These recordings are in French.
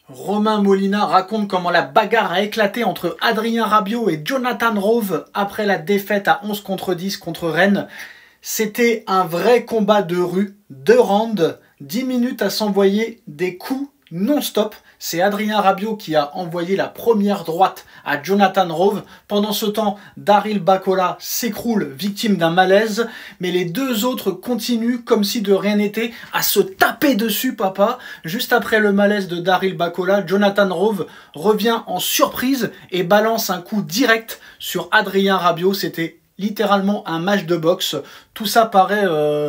Romain Molina raconte comment la bagarre a éclaté entre Adrien Rabiot et Jonathan Rove après la défaite à 11 contre 10 contre Rennes. C'était un vrai combat de rue, 2 rounds, 10 minutes à s'envoyer des coups non-stop. C'est Adrien Rabiot qui a envoyé la première droite à Jonathan Rove. Pendant ce temps, Daryl Bacola s'écroule, victime d'un malaise. Mais les deux autres continuent, comme si de rien n'était, à se taper dessus, papa. Juste après le malaise de Daryl Bacola, Jonathan Rove revient en surprise et balance un coup direct sur Adrien Rabiot. C'était littéralement un match de boxe. Tout ça partait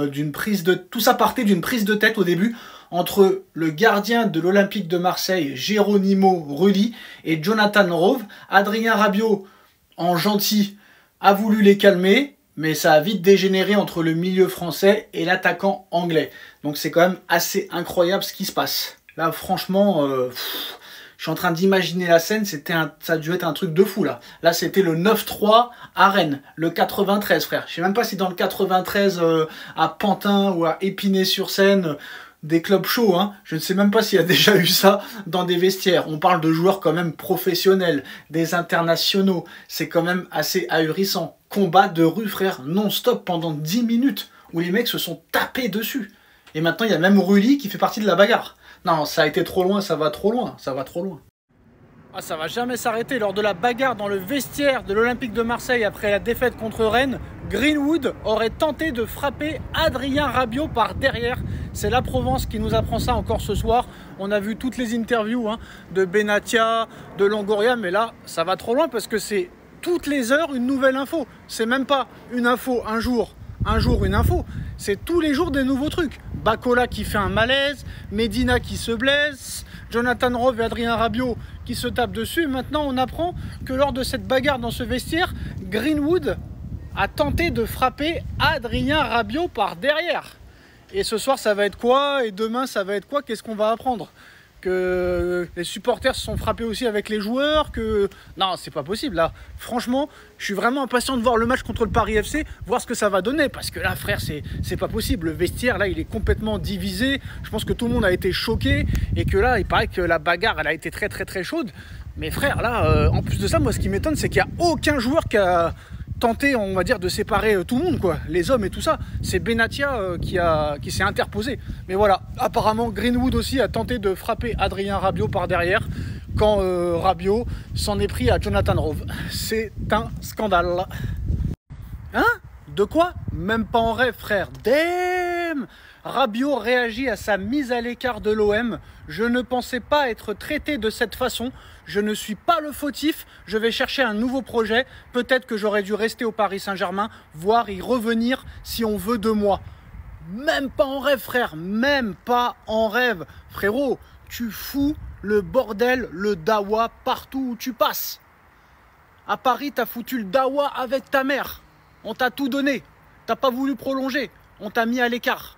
d'une prise de tête au début entre le gardien de l'Olympique de Marseille, Geronimo Rulli, et Jonathan Rove. Adrien Rabiot, en gentil, a voulu les calmer, mais ça a vite dégénéré entre le milieu français et l'attaquant anglais. Donc c'est quand même assez incroyable ce qui se passe. Là, franchement, je suis en train d'imaginer la scène, ça a dû être un truc de fou là. Là, c'était le 9-3 à Rennes, le 93, frère. Je sais même pas si dans le 93 à Pantin ou à Épinay-sur-Seine, des clubs chauds, hein. Je ne sais même pas s'il y a déjà eu ça dans des vestiaires. On parle de joueurs quand même professionnels, des internationaux. C'est quand même assez ahurissant. Combat de rue, frère, non-stop pendant 10 minutes, où les mecs se sont tapés dessus. Et maintenant, il y a même Rulli qui fait partie de la bagarre. Non, ça a été trop loin, ça va trop loin, ça va trop loin. Ah, ça va jamais s'arrêter. Lors de la bagarre dans le vestiaire de l'Olympique de Marseille après la défaite contre Rennes, Greenwood aurait tenté de frapper Adrien Rabiot par derrière. C'est la Provence qui nous apprend ça encore ce soir. On a vu toutes les interviews de Benatia, de Longoria, mais là, ça va trop loin parce que c'est toutes les heures une nouvelle info. C'est même pas une info un jour une info. C'est tous les jours des nouveaux trucs. Bacola qui fait un malaise, Medina qui se blesse, Jonathan Rove et Adrien Rabiot qui se tapent dessus. Et maintenant, on apprend que lors de cette bagarre dans ce vestiaire, Greenwood a tenté de frapper Adrien Rabiot par derrière. Et ce soir, ça va être quoi? Et demain, ça va être quoi? Qu'est-ce qu'on va apprendre? Que les supporters se sont frappés aussi avec les joueurs, que... Non, c'est pas possible, là. Franchement, je suis vraiment impatient de voir le match contre le Paris FC, voir ce que ça va donner, parce que là, frère, c'est pas possible. Le vestiaire, là, il est complètement divisé. Je pense que tout le monde a été choqué, et que là, il paraît que la bagarre, elle a été très, très, très chaude. Mais frère, là, en plus de ça, moi, ce qui m'étonne, c'est qu'il n'y a aucun joueur qui a tenté, on va dire, de séparer tout le monde, quoi, les hommes et tout ça. C'est Benatia qui s'est interposé. Mais voilà, apparemment Greenwood aussi a tenté de frapper Adrien Rabiot par derrière quand Rabiot s'en est pris à Jonathan Rove. C'est un scandale. Hein? De quoi? Même pas en rêve, frère. Damn! Rabiot réagit à sa mise à l'écart de l'OM. Je ne pensais pas être traité de cette façon. Je ne suis pas le fautif. Je vais chercher un nouveau projet. Peut-être que j'aurais dû rester au Paris Saint-Germain, voire y revenir si on veut de moi. Même pas en rêve, frère. Même pas en rêve. Frérot, tu fous le bordel, le dawa partout où tu passes. À Paris, t'as foutu le dawa avec ta mère. On t'a tout donné. T'as pas voulu prolonger. On t'a mis à l'écart.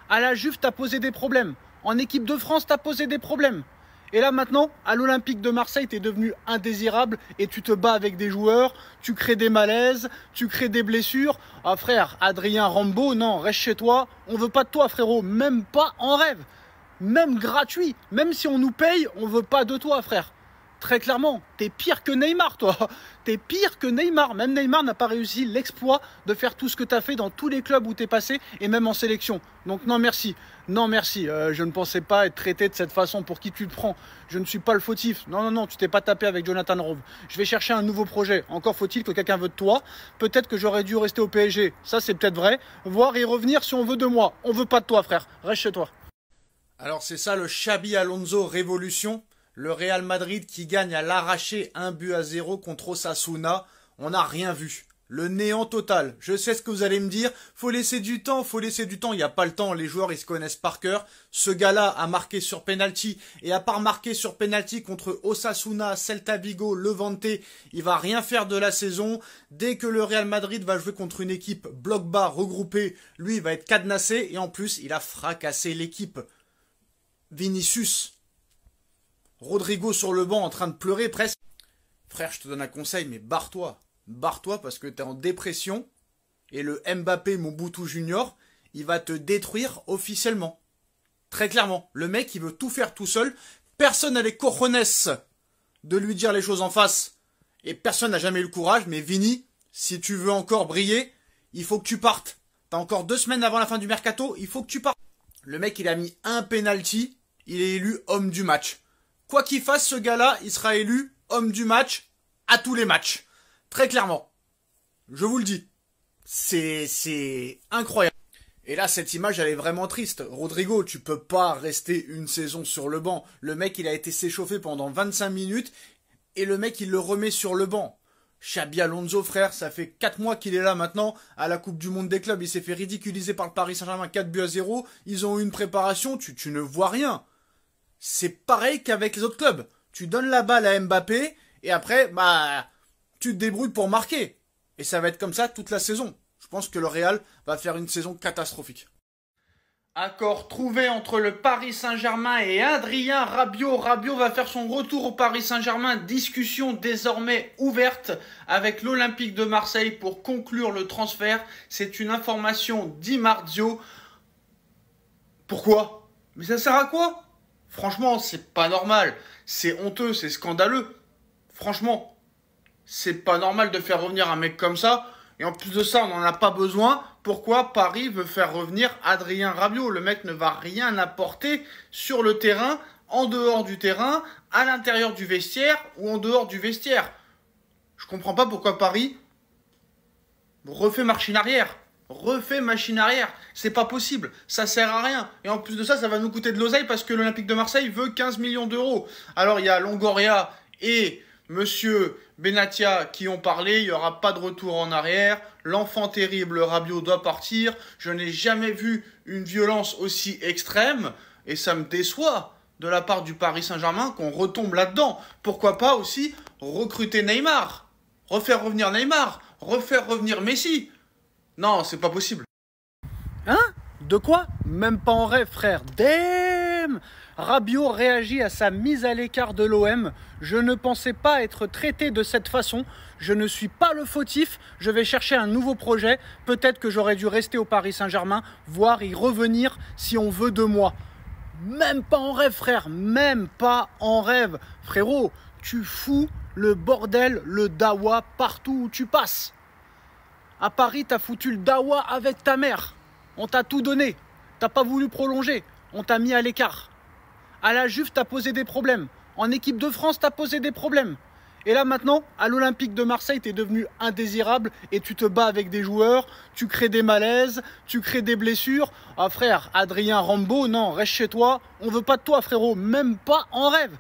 À la Juve, t'as posé des problèmes. En équipe de France, t'as posé des problèmes. Et là maintenant, à l'Olympique de Marseille, t'es devenu indésirable et tu te bats avec des joueurs, tu crées des malaises, tu crées des blessures. Ah frère, Adrien Rambo, non, reste chez toi. On veut pas de toi, frérot. Même pas en rêve. Même gratuit. Même si on nous paye, on veut pas de toi, frère. Très clairement, t'es pire que Neymar, toi. T'es pire que Neymar. Même Neymar n'a pas réussi l'exploit de faire tout ce que t'as fait dans tous les clubs où t'es passé et même en sélection. Donc non merci. Non merci. Je ne pensais pas être traité de cette façon. Pour qui tu te prends? Je ne suis pas le fautif. Non, non, non, tu t'es pas tapé avec Jonathan Rove. Je vais chercher un nouveau projet. Encore faut-il que quelqu'un veut de toi. Peut-être que j'aurais dû rester au PSG. Ça, c'est peut-être vrai. Voir y revenir si on veut de moi. On veut pas de toi, frère. Reste chez toi. Alors c'est ça le Xabi Alonso révolution. Le Real Madrid qui gagne à l'arraché 1-0 contre Osasuna. On n'a rien vu. Le néant total. Je sais ce que vous allez me dire. Faut laisser du temps, faut laisser du temps. Il n'y a pas le temps. Les joueurs, ils se connaissent par cœur. Ce gars-là a marqué sur penalty. Et à part marquer sur penalty contre Osasuna, Celta Vigo, Levante, il va rien faire de la saison. Dès que le Real Madrid va jouer contre une équipe bloc bas regroupée, lui, il va être cadenassé. Et en plus, il a fracassé l'équipe. Vinicius. Rodrigo sur le banc en train de pleurer presque. Frère, je te donne un conseil, mais barre-toi. Barre-toi parce que t'es en dépression. Et le Mbappé Mobutu Junior, il va te détruire officiellement. Très clairement. Le mec, il veut tout faire tout seul. Personne n'a les cojones de lui dire les choses en face. Et personne n'a jamais eu le courage. Mais Vini, si tu veux encore briller, il faut que tu partes. T'as encore 2 semaines avant la fin du mercato, il faut que tu partes. Le mec, il a mis un penalty, il est élu homme du match. Quoi qu'il fasse, ce gars-là, il sera élu homme du match à tous les matchs. Très clairement. Je vous le dis. C'est incroyable. Et là, cette image, elle est vraiment triste. Rodrigo, tu peux pas rester une saison sur le banc. Le mec, il a été s'échauffer pendant 25 minutes et le mec, il le remet sur le banc. Xabi Alonso, frère, ça fait 4 mois qu'il est là maintenant à la Coupe du Monde des clubs. Il s'est fait ridiculiser par le Paris Saint-Germain 4-0. Ils ont eu une préparation, tu ne vois rien. C'est pareil qu'avec les autres clubs. Tu donnes la balle à Mbappé et après, tu te débrouilles pour marquer. Et ça va être comme ça toute la saison. Je pense que le Real va faire une saison catastrophique. Accord trouvé entre le Paris Saint-Germain et Adrien Rabiot. Rabiot va faire son retour au Paris Saint-Germain. Discussion désormais ouverte avec l'Olympique de Marseille pour conclure le transfert. C'est une information Di Marzio. Pourquoi? Mais ça sert à quoi? Franchement, c'est pas normal. C'est honteux, c'est scandaleux. Franchement, c'est pas normal de faire revenir un mec comme ça. Et en plus de ça, on n'en a pas besoin. Pourquoi Paris veut faire revenir Adrien Rabiot? Le mec ne va rien apporter sur le terrain, en dehors du terrain, à l'intérieur du vestiaire ou en dehors du vestiaire. Je comprends pas pourquoi Paris refait machine arrière. C'est pas possible. Ça sert à rien. Et en plus de ça, ça va nous coûter de l'oseille parce que l'Olympique de Marseille veut 15 millions d'euros. Alors il y a Longoria et Monsieur Benatia qui ont parlé, il n'y aura pas de retour en arrière, l'enfant terrible Rabiot doit partir, je n'ai jamais vu une violence aussi extrême, et ça me déçoit de la part du Paris Saint-Germain qu'on retombe là-dedans. Pourquoi pas aussi recruter Neymar, refaire revenir Neymar, refaire revenir Messi? Non, c'est pas possible. Hein? De quoi? Même pas en rêve, frère. Damn! Rabiot réagit à sa mise à l'écart de l'OM. Je ne pensais pas être traité de cette façon. Je ne suis pas le fautif. Je vais chercher un nouveau projet. Peut-être que j'aurais dû rester au Paris Saint-Germain, voire y revenir si on veut de moi. Même pas en rêve, frère. Même pas en rêve. Frérot, tu fous le bordel, le dawa partout où tu passes. À Paris, t'as foutu le dawa avec ta mère. On t'a tout donné. T'as pas voulu prolonger. On t'a mis à l'écart. À la Juve, t'as posé des problèmes. En équipe de France, t'as posé des problèmes. Et là maintenant, à l'Olympique de Marseille, t'es devenu indésirable et tu te bats avec des joueurs, tu crées des malaises, tu crées des blessures. Ah frère, Adrien Rambo, non, reste chez toi. On veut pas de toi, frérot. Même pas en rêve.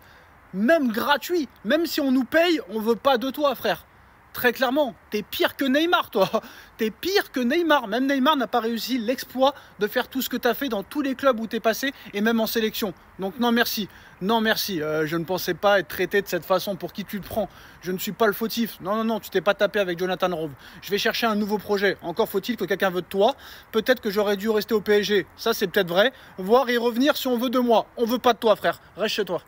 Même gratuit. Même si on nous paye, on veut pas de toi, frère. Très clairement, t'es pire que Neymar, toi. T'es pire que Neymar. Même Neymar n'a pas réussi l'exploit de faire tout ce que t'as fait dans tous les clubs où t'es passé et même en sélection. Donc non merci. Non merci. Je ne pensais pas être traité de cette façon. Pour qui tu te prends? Je ne suis pas le fautif. Non, tu t'es pas tapé avec Jonathan Rove. Je vais chercher un nouveau projet. Encore faut-il que quelqu'un veut de toi. Peut-être que j'aurais dû rester au PSG. Ça c'est peut-être vrai. Voire y revenir si on veut de moi. On veut pas de toi, frère. Reste chez toi.